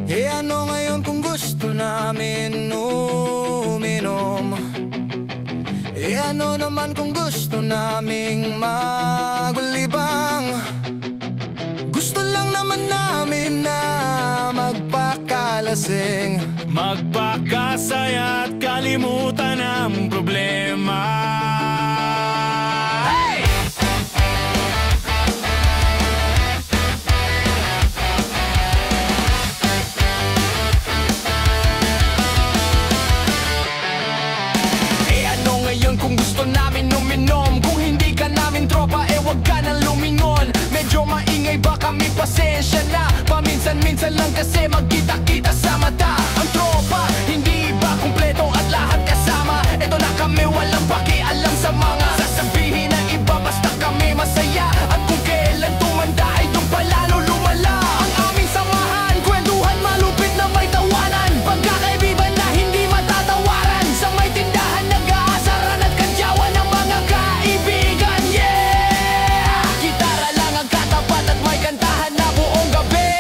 Eh ano ngayon kung gusto namin uminom? Eh ano naman kung gusto naming maglibang? Gusto lang naman namin na magpakalasing, magpakasaya at kalimutan ang problema. Kung gusto namin uminom, kung hindi ka namin tropa, eh wag ka nang lumingon. Medyo maingay ba kami, pasensya na. Paminsan-minsan lang kasi magkita-kita sa mata. Ang tropa, hindi ba kumpleto at lahat kasama? Eto na kami, walang pakialam sa mga sasabihin ng iba, basta kami masaya. At kung kailan tumanda ay doon palalo lumala ang aming samahan. Kwentuhan malupit na may tawanan, pagkakaibigan na hindi matatawaran. Sa may tindahan nag-aasaran at kadyawan ng mga kaibigan, yeah! Gitara lang ang katapat at may kantahan na buong gabi.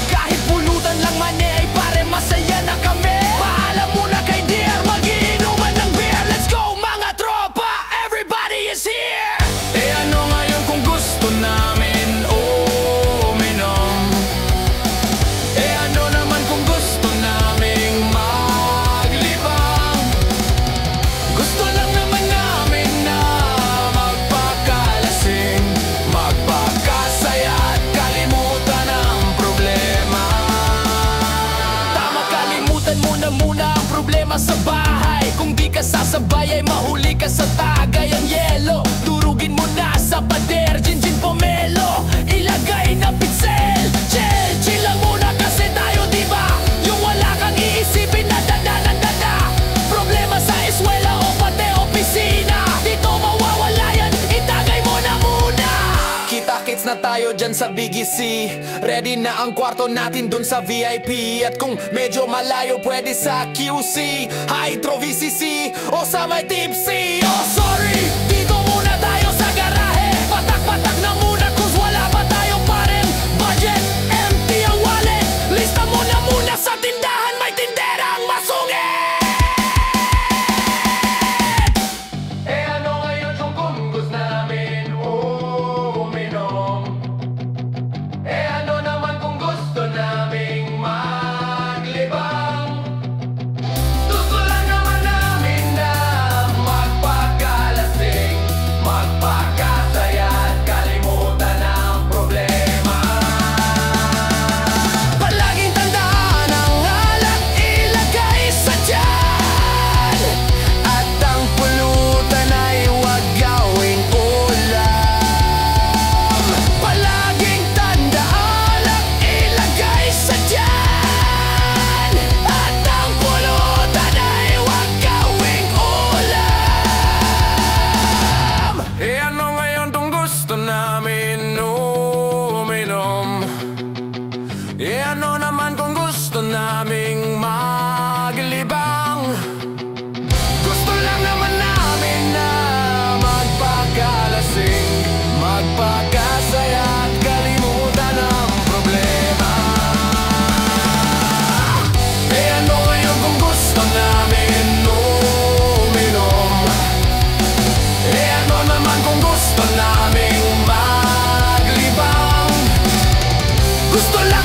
Kahit pulutan lang man eh, ay pare masaya na kami. Paalam muna kay dear, mag-iinuman ng beer. Let's go mga tropa, everybody is here. Eh ano ngayon kung gusto namin uminom? Eh ano naman kung gusto naming maglibang? Gusto lang naman namin na magpakalasing, magpakasaya at kalimutan ang problema. Tama, kalimutan mo na muna ang problema sa bahay. Kung di ka sasabay ay mahuli ka sa tagay. Ang yelo, durugin mo na sa pader. Gin-gin pomelo, ilagay na pinsel. Chill, chill lang muna kasi tayo diba? Yung wala kang iisipin na dada. Problema sa eskwela o pati opisina, dito mawawala yan, itagay mo na muna. Kita-kits na tayo dyan sa Biggie C. Ready na ang kwarto natin dun sa VIP. At kung medyo malayo pwede sa QC, Hydro VCC o sa may tipsy. Oh sorry, dito muna tayo sa garahe. Patak-patak na muna cause wala pa tayo pa rin budget, empty ang wallet. Lista mo na muna sa tindahan, may tinderang masungit. Eh ano ngayon kung gusto namin uminom? Eh ano naman kung gusto naming maglibang? Gusto lang naman namin na magpakalasing, magpakasaya at kalimutan ang problema. Palaging tandaan ang alak ilagay sa tiyan, at ang pulutan ay huwag gawing ulam. Palaging tandaan ang ilagay sa tiyan, at ang pulutan ay huwag gawing ulam. Eh ano ngayon kung gusto namin uminom? Eh ano naman kung gusto naming maglibang? Gusto lang naman namin na magpakalasing, magpakasaya at kalimutan ang problema. Eh ano ngayon kung gusto namin uminom? Eh ano naman kung gusto naming maglibang? Gusto lang